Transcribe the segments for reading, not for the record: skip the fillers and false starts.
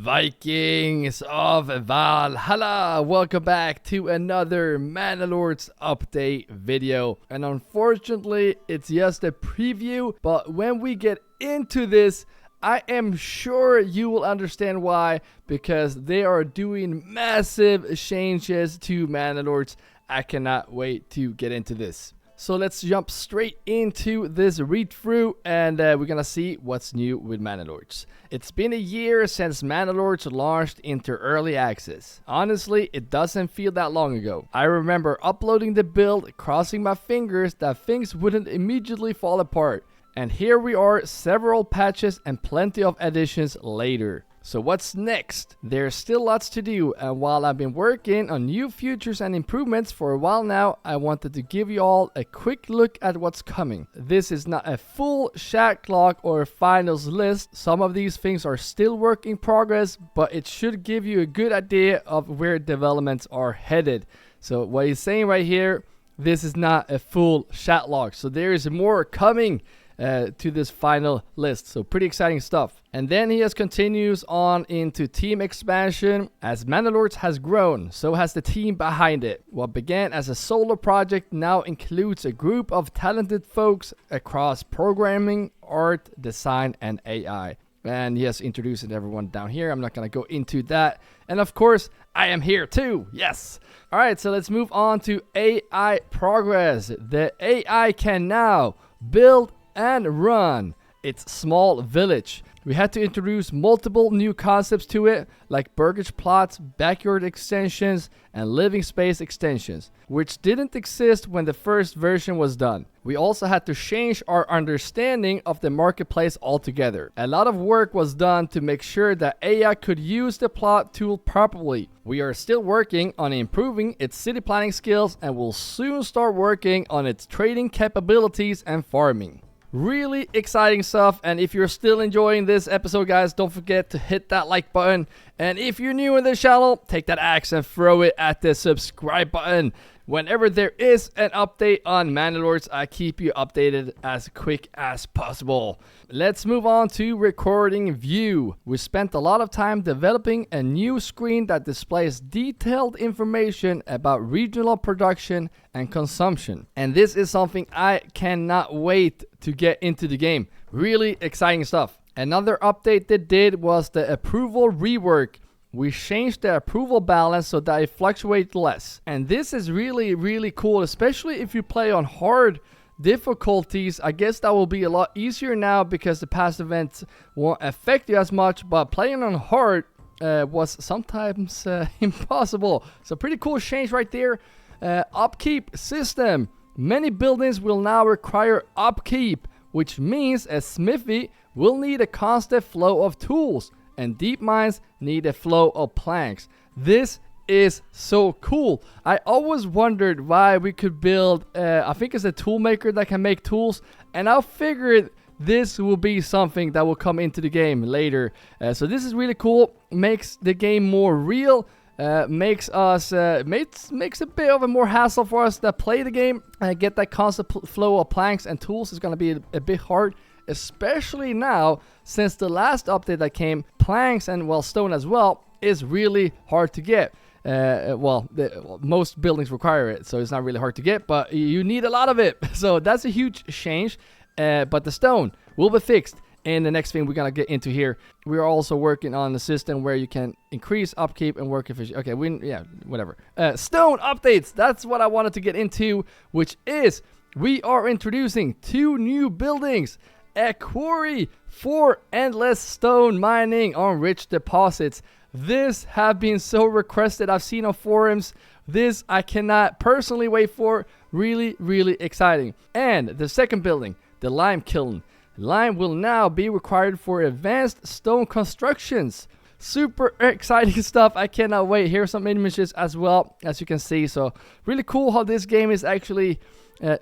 Vikings of Valhalla, welcome back to another Manor update video. And unfortunately, it's just a preview, but when we get into this, I am sure you will understand why, because they are doing massive changes to Manor. I cannot wait to get into this. So let's jump straight into this read through and we're gonna see what's new with Manor. It's been a year since Manor launched into early access. Honestly, it doesn't feel that long ago. I remember uploading the build, crossing my fingers that things wouldn't immediately fall apart. And here we are, several patches and plenty of additions later. So what's next? There's still lots to do, and while I've been working on new features and improvements for a while now, I wanted to give you all a quick look at what's coming. This is not a full chat log or a finals list. Some of these things are still work in progress, but it should give you a good idea of where developments are headed. So what he's saying right here, this is not a full chat log, so there is more coming to this final list. So pretty exciting stuff. And then he continues on into team expansion. As Manor has grown, so has the team behind it. What began as a solo project now includes a group of talented folks across programming, art, design, and AI. And yes, introducing everyone down here. I'm not going to go into that. And of course, I am here too. Yes. All right, so let's move on to AI progress. The AI can now build and run its small village. We had to introduce multiple new concepts to it, like burgage plots, backyard extensions, and living space extensions, which didn't exist when the first version was done. We also had to change our understanding of the marketplace altogether. A lot of work was done to make sure that AI could use the plot tool properly. We are still working on improving its city planning skills and will soon start working on its trading capabilities and farming. Really exciting stuff, and if you're still enjoying this episode, guys, don't forget to hit that like button. And if you're new in the channel, take that axe and throw it at the subscribe button. Whenever there is an update on Manor, I keep you updated as quick as possible. Let's move on to recording view. We spent a lot of time developing a new screen that displays detailed information about regional production and consumption. And this is something I cannot wait to get into the game. Really exciting stuff. Another update they did was the approval rework. We changed the approval balance so that it fluctuates less. And this is really cool, especially if you play on hard difficulties. I guess that will be a lot easier now because the past events won't affect you as much, but playing on hard was sometimes impossible. So pretty cool change right there. Upkeep system. Many buildings will now require upkeep, which means a smithy will need a constant flow of tools, and deep mines need a flow of planks. This is so cool. I always wondered why we could build, I think it's a tool maker that can make tools, and I figured this will be something that will come into the game later. So this is really cool. Makes the game more real. Makes a bit of a more hassle for us that play the game. Get that constant flow of planks and tools is going to be a bit hard, especially now since the last update that came, planks and well stone as well is really hard to get. Most buildings require it, so it's not really hard to get, but you need a lot of it. So that's a huge change. But the stone will be fixed in the next thing we're gonna get into here. We are also working on the system where you can increase upkeep and work efficiency. Okay, whatever. Stone updates. That's what I wanted to get into, which is we are introducing 2 new buildings. A quarry for endless stone mining on rich deposits. This have been so requested. I've seen on forums. This I cannot personally wait for. Really exciting. And the second building, the lime kiln. Lime will now be required for advanced stone constructions. Super exciting stuff. I cannot wait. Here are some images as well, as you can see. So really cool how this game is actually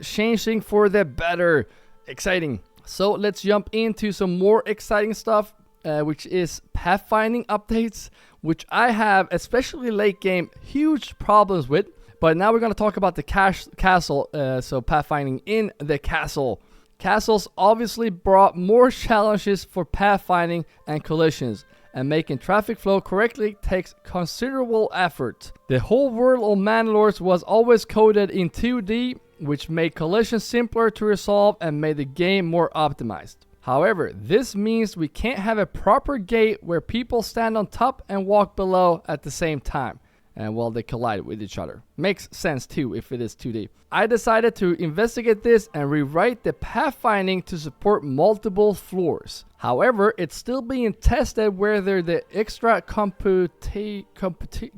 changing for the better. Exciting. So let's jump into some more exciting stuff, which is pathfinding updates, which I have, especially late game, huge problems with. But now we're going to talk about the castle, so pathfinding in the castle. Castles obviously brought more challenges for pathfinding and collisions. and making traffic flow correctly takes considerable effort. The whole world of Manor was always coded in 2D, which made collisions simpler to resolve and made the game more optimized. However, this means we can't have a proper gate where people stand on top and walk below at the same time. And well, they collide with each other. Makes sense too if it is 2D. I decided to investigate this and rewrite the pathfinding to support multiple floors. However, it's still being tested whether the extra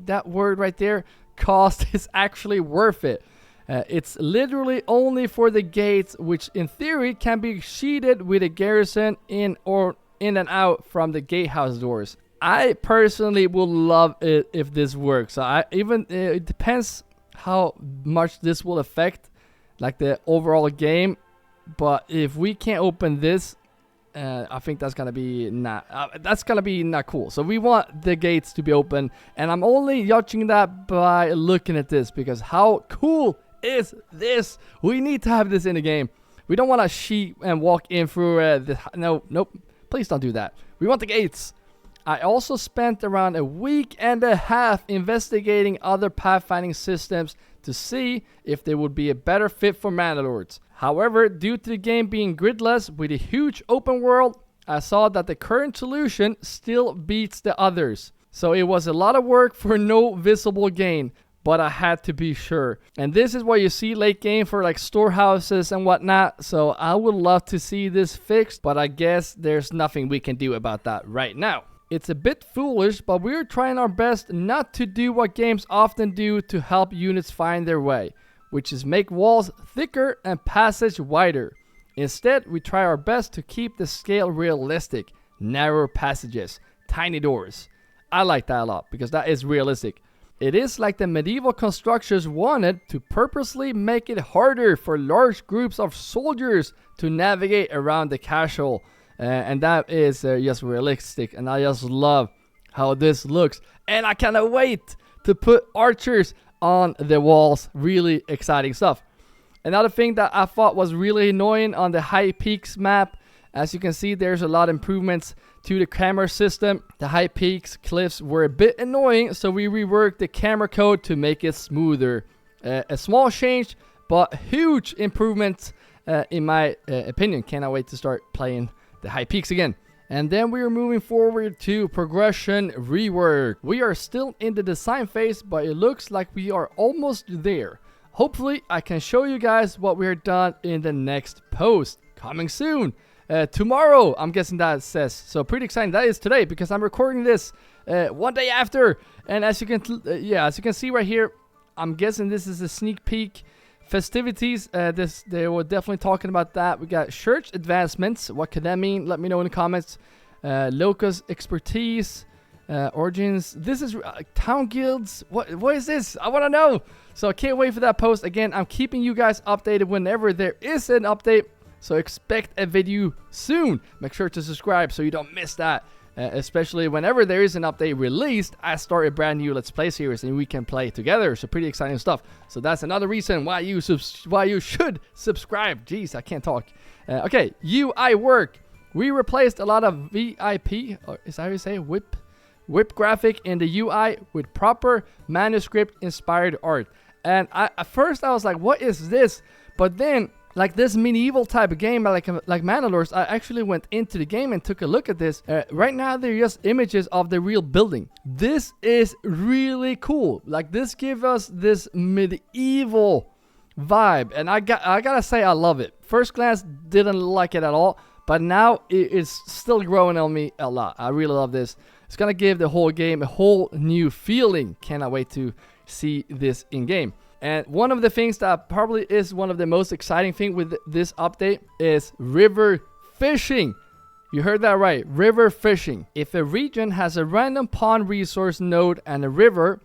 that word right there, cost is actually worth it. It's literally only for the gates, which in theory can be sheeted with a garrison in and out from the gatehouse doors. I personally would love it if this works. So it depends how much this will affect like the overall game. But if we can't open this, I think that's gonna be not cool. So we want the gates to be open, and I'm only judging that by looking at this, because how cool is this? We need to have this in the game. We don't want to sheet and walk in through nope, please don't do that. We want the gates. I also spent around a week and a half investigating other pathfinding systems to see if they would be a better fit for Manor. However, due to the game being gridless with a huge open world, I saw that the current solution still beats the others. So it was a lot of work for no visible gain, but I had to be sure. And this is what you see late game for like storehouses and whatnot. So I would love to see this fixed, but I guess there's nothing we can do about that right now. It's a bit foolish, but we're trying our best not to do what games often do to help units find their way, which is make walls thicker and passage wider. Instead, we try our best to keep the scale realistic. Narrow passages, tiny doors. I like that a lot because that is realistic. It is like the medieval constructors wanted to purposely make it harder for large groups of soldiers to navigate around the castle. And that is just realistic, and I just love how this looks. And I cannot wait to put archers on the walls. Really exciting stuff. Another thing that I thought was really annoying on the High Peaks map, as you can see, there's a lot of improvements to the camera system. The High Peaks cliffs were a bit annoying, so we reworked the camera code to make it smoother. A small change, but huge improvements in my opinion. Cannot wait to start playing the High Peaks again. And then we are moving forward to progression rework. We are still in the design phase, but it looks like we are almost there. Hopefully I can show you guys what we are done in the next post coming soon. Tomorrow, I'm guessing that says. So pretty exciting. That is today, because I'm recording this one day after. And as you can see right here, I'm guessing this is a sneak peek. Festivities, they were definitely talking about that. We got church advancements. What could that mean? Let me know in the comments. Locus expertise, origins. This is town guilds. What is this? I want to know. So I can't wait for that post. Again, I'm keeping you guys updated whenever there is an update. So expect a video soon. Make sure to subscribe so you don't miss that. Especially whenever there is an update released, I start a brand new Let's Play series and we can play together. So pretty exciting stuff. So that's another reason why you should subscribe. Jeez, I can't talk. Okay, UI work. We replaced a lot of VIP, or is that how you say whip graphic in the UI with proper manuscript inspired art. And at first I was like, what is this? But then, like this medieval type of game, like Manor, I actually went into the game and took a look at this. Right now, they're just images of the real building. This is really cool. Like this gives us this medieval vibe, and I gotta say I love it. First glance, didn't like it at all, but now it is still growing on me a lot. I really love this. It's gonna give the whole game a whole new feeling. Cannot wait to see this in game. And one of the things that probably is one of the most exciting thing with this update is river fishing. You heard that right, river fishing. If a region has a random pond resource node and a river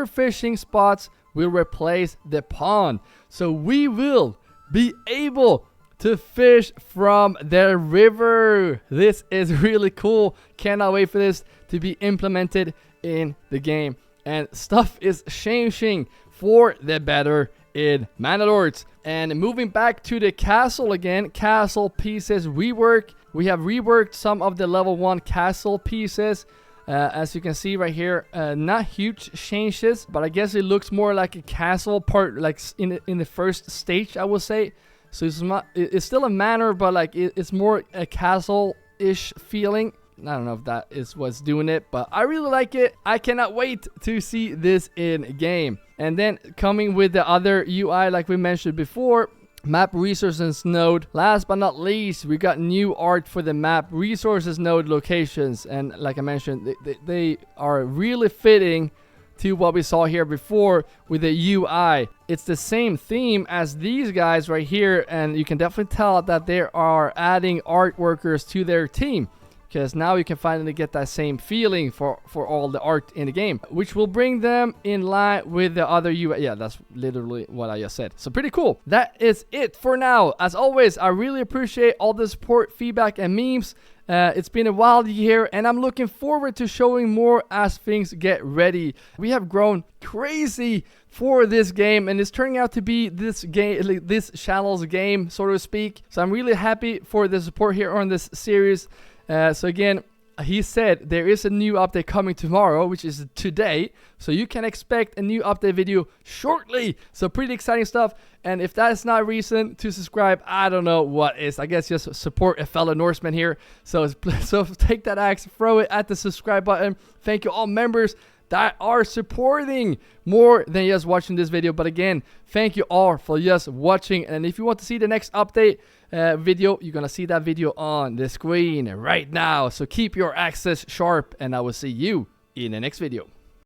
fishing spots will replace the pond. So we will be able to fish from the river. This is really cool. Cannot wait for this to be implemented in the game. And stuff is changing for the better in Manor. And moving back to the castle again, castle pieces rework. We have reworked some of the level 1 castle pieces. As you can see right here, not huge changes, but I guess it looks more like a castle part, like in the first stage, I would say. So it's still a manor, but like it's more a castle-ish feeling. I don't know if that is what's doing it, but I really like it. I cannot wait to see this in game. And then coming with the other UI, like we mentioned before, map resources node. Last but not least, we got new art for the map resources node locations. And like I mentioned, they are really fitting to what we saw here before with the UI. It's the same theme as these guys right here, and you can definitely tell that they are adding art workers to their team, because now you can finally get that same feeling for all the art in the game, which will bring them in line with the other UI. Yeah, that's literally what I just said. So pretty cool. That is it for now. As always, I really appreciate all the support, feedback, and memes. It's been a wild year, and I'm looking forward to showing more as things get ready. We have grown crazy for this game, and it's turning out to be this channel's game, so to speak. So I'm really happy for the support here on this series. So again, he said there is a new update coming tomorrow, which is today. So you can expect a new update video shortly. So pretty exciting stuff. And if that is not a reason to subscribe, I don't know what is. I guess just support a fellow Norseman here. So take that axe, throw it at the subscribe button. Thank you all members that are supporting more than just watching this video. But again, thank you all for just watching. And if you want to see the next update video, you're gonna see that video on the screen right now. So keep your axes sharp, and I will see you in the next video.